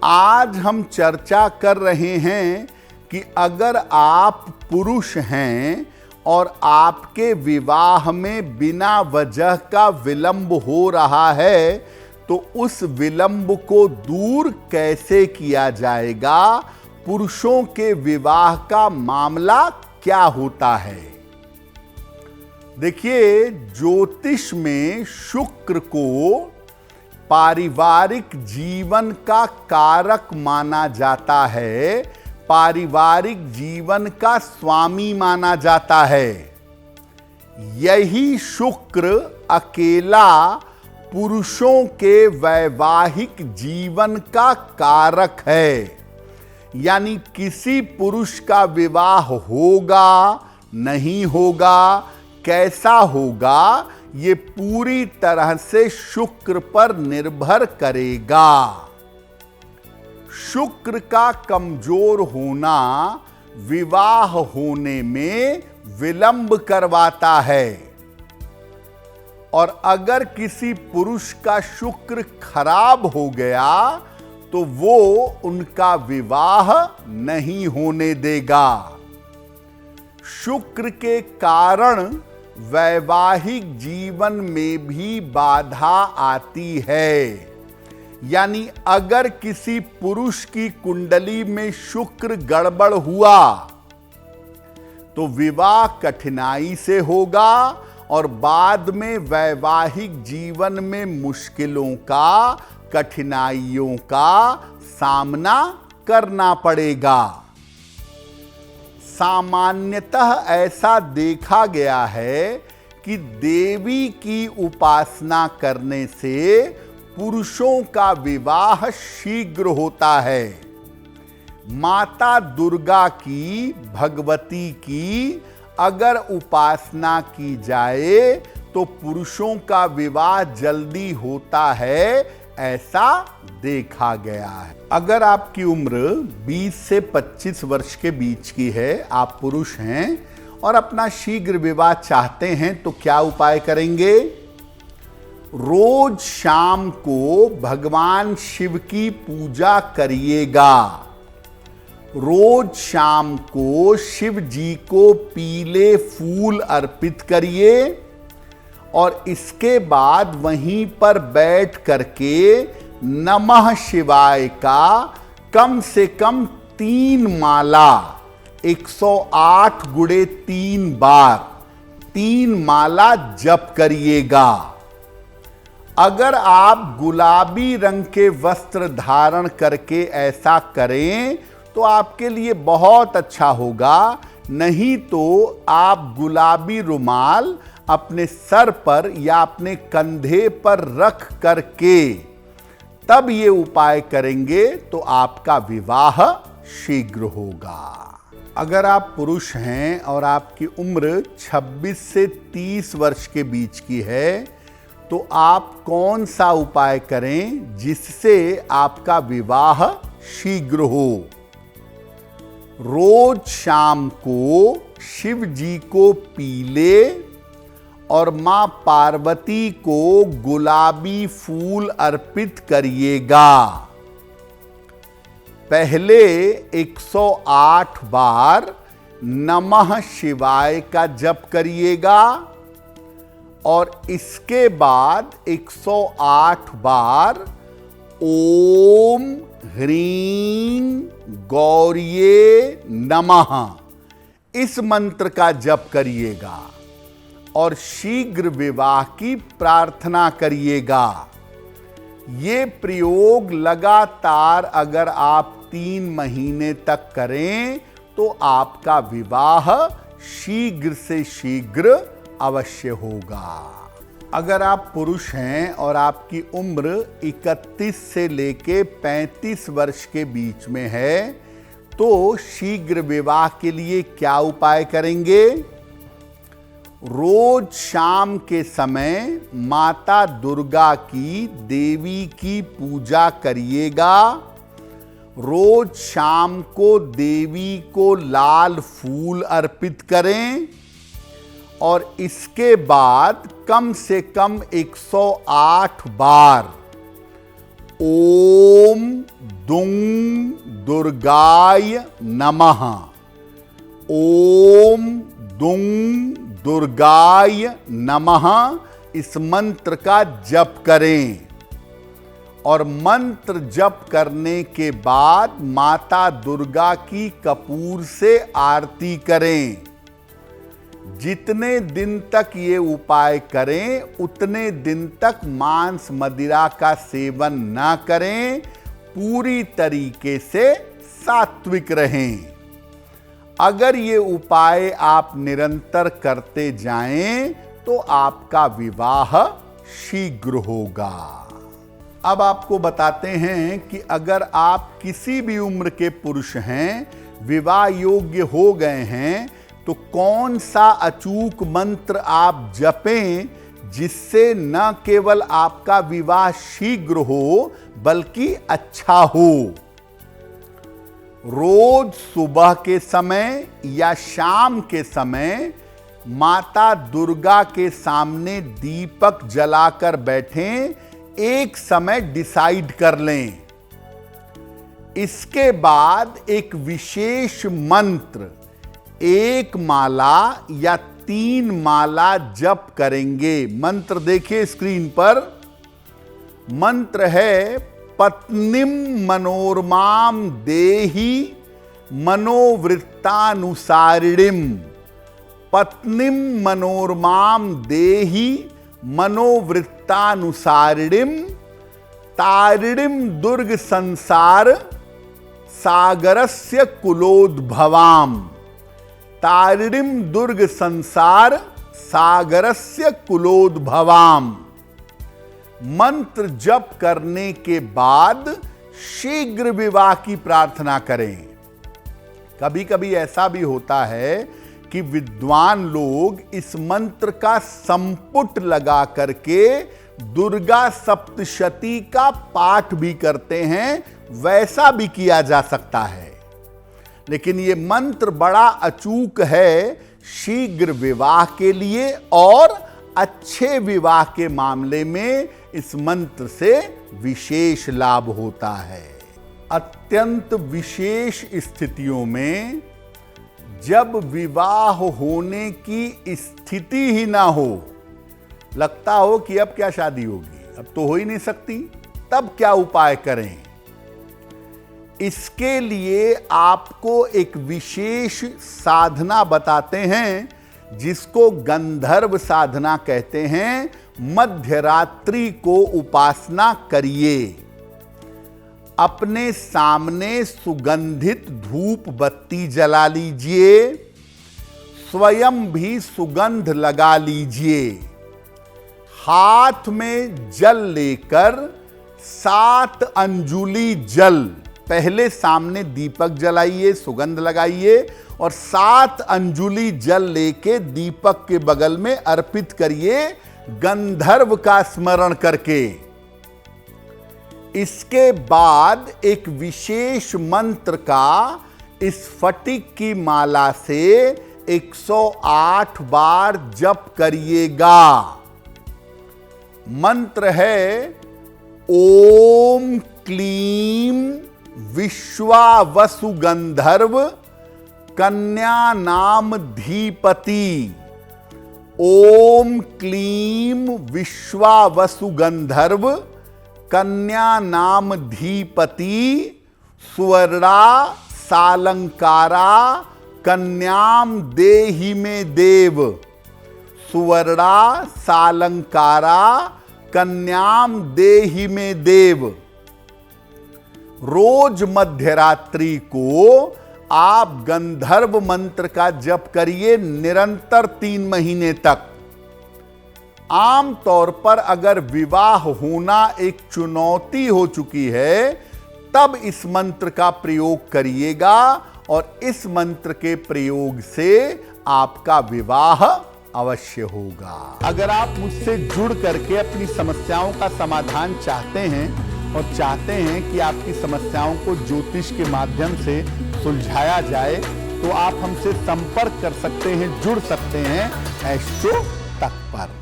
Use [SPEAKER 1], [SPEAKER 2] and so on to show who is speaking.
[SPEAKER 1] आज हम चर्चा कर रहे हैं कि अगर आप पुरुष हैं और आपके विवाह में बिना वजह का विलंब हो रहा है तो उस विलंब को दूर कैसे किया जाएगा? पुरुषों के विवाह का मामला क्या होता है? देखिए, ज्योतिष में शुक्र को पारिवारिक जीवन का कारक माना जाता है, पारिवारिक जीवन का स्वामी माना जाता है। यही शुक्र अकेला पुरुषों के वैवाहिक जीवन का कारक है। यानी किसी पुरुष का विवाह होगा, नहीं होगा, कैसा होगा, ये पूरी तरह से शुक्र पर निर्भर करेगा। शुक्र का कमजोर होना विवाह होने में विलंब करवाता है, और अगर किसी पुरुष का शुक्र खराब हो गया तो वो उनका विवाह नहीं होने देगा। शुक्र के कारण वैवाहिक जीवन में भी बाधा आती है। यानी अगर किसी पुरुष की कुंडली में शुक्र गड़बड़ हुआ तो विवाह कठिनाई से होगा और बाद में वैवाहिक जीवन में मुश्किलों का, कठिनाइयों का सामना करना पड़ेगा। सामान्यतः ऐसा देखा गया है कि देवी की उपासना करने से पुरुषों का विवाह शीघ्र होता है। माता दुर्गा की, भगवती की अगर उपासना की जाए तो पुरुषों का विवाह जल्दी होता है, ऐसा देखा गया है। अगर आपकी उम्र 20 से 25 वर्ष के बीच की है, आप पुरुष हैं और अपना शीघ्र विवाह चाहते हैं तो क्या उपाय करेंगे? रोज शाम को भगवान शिव की पूजा करिएगा। रोज शाम को शिव जी को पीले फूल अर्पित करिए और इसके बाद वहीं पर बैठ करके नमः शिवाय का कम से कम 3 माला, 108 गुणे 3 बार 3 माला जप करिएगा। अगर आप गुलाबी रंग के वस्त्र धारण करके ऐसा करें तो आपके लिए बहुत अच्छा होगा। नहीं तो आप गुलाबी रुमाल अपने सर पर या अपने कंधे पर रख करके तब ये उपाय करेंगे तो आपका विवाह शीघ्र होगा। अगर आप पुरुष हैं और आपकी उम्र 26 से 30 वर्ष के बीच की है तो आप कौन सा उपाय करें जिससे आपका विवाह शीघ्र हो? रोज शाम को शिव जी को पीले और मां पार्वती को गुलाबी फूल अर्पित करिएगा। पहले 108 बार नमः शिवाय का जप करिएगा और इसके बाद 108 बार ओम ह्रीं गौरिये नमः इस मंत्र का जप करिएगा और शीघ्र विवाह की प्रार्थना करिएगा। ये प्रयोग लगातार अगर आप 3 महीने तक करें तो आपका विवाह शीघ्र से शीघ्र अवश्य होगा। अगर आप पुरुष हैं और आपकी उम्र 31 से लेके 35 वर्ष के बीच में है तो शीघ्र विवाह के लिए क्या उपाय करेंगे? रोज शाम के समय माता दुर्गा की, देवी की पूजा करिएगा। रोज शाम को देवी को लाल फूल अर्पित करें और इसके बाद कम से कम 108 बार ओम दुं दुर्गाय नमः। ओम दुं दुर्गाय नमः इस मंत्र का जप करें और मंत्र जप करने के बाद माता दुर्गा की कपूर से आरती करें। जितने दिन तक ये उपाय करें उतने दिन तक मांस मदिरा का सेवन ना करें, पूरी तरीके से सात्विक रहें। अगर ये उपाय आप निरंतर करते जाएं तो आपका विवाह शीघ्र होगा। अब आपको बताते हैं कि अगर आप किसी भी उम्र के पुरुष हैं, विवाह योग्य हो गए हैं, तो कौन सा अचूक मंत्र आप जपें जिससे न केवल आपका विवाह शीघ्र हो बल्कि अच्छा हो। रोज सुबह के समय या शाम के समय माता दुर्गा के सामने दीपक जलाकर बैठें, एक समय डिसाइड कर लें। इसके बाद एक विशेष मंत्र 1 माला या 3 माला जप करेंगे। मंत्र देखिए स्क्रीन पर। मंत्र है पत्नीम मनोरमाम देहि मनोवृत्तानुसारिणीम। पत्नीम मनोरमाम देहि मनोवृत्तानुसारिणीम तारिणीम दुर्ग संसार सागरस्य कुलोद्भवाम। तारिणीम दुर्ग संसार सागरस्य कुलोद्भवाम। मंत्र जप करने के बाद शीघ्र विवाह की प्रार्थना करें। कभी कभी ऐसा भी होता है कि विद्वान लोग इस मंत्र का संपुट लगा करके दुर्गा सप्तशती का पाठ भी करते हैं, वैसा भी किया जा सकता है। लेकिन यह मंत्र बड़ा अचूक है शीघ्र विवाह के लिए, और अच्छे विवाह के मामले में इस मंत्र से विशेष लाभ होता है। अत्यंत विशेष स्थितियों में जब विवाह होने की स्थिति ही ना हो, लगता हो कि अब क्या शादी होगी, अब तो हो ही नहीं सकती, तब क्या उपाय करें? इसके लिए आपको एक विशेष साधना बताते हैं जिसको गंधर्व साधना कहते हैं। मध्यरात्रि को उपासना करिए। अपने सामने सुगंधित धूप बत्ती जला लीजिए, स्वयं भी सुगंध लगा लीजिए। हाथ में जल लेकर 7 अंजुलि जल पहले सामने दीपक जलाइए, सुगंध लगाइए और 7 अंजुलि जल लेके दीपक के बगल में अर्पित करिए, गंधर्व का स्मरण करके। इसके बाद एक विशेष मंत्र का स्फटिक की माला से 108 बार जप करिएगा। मंत्र है ओम क्लीम विश्वावसु गंधर्व कन्या नाम धीपति। ओम क्लीम विश्वावसु गंधर्व कन्या नाम धीपति सुवर्णा सालंकारा कन्याम देहि में देव। सुवर्णा सालंकारा कन्याम देहि में देव। रोज मध्यरात्रि को आप गंधर्व मंत्र का जप करिए निरंतर 3 महीने तक। आमतौर पर अगर विवाह होना एक चुनौती हो चुकी है, तब इस मंत्र का प्रयोग करिएगा और इस मंत्र के प्रयोग से आपका विवाह अवश्य होगा। अगर आप मुझसे जुड़ करके अपनी समस्याओं का समाधान चाहते हैं और चाहते हैं कि आपकी समस्याओं को ज्योतिष के माध्यम से सुलझाया जाए, तो आप हमसे संपर्क कर सकते हैं, जुड़ सकते हैं एस्ट्रो तक पर।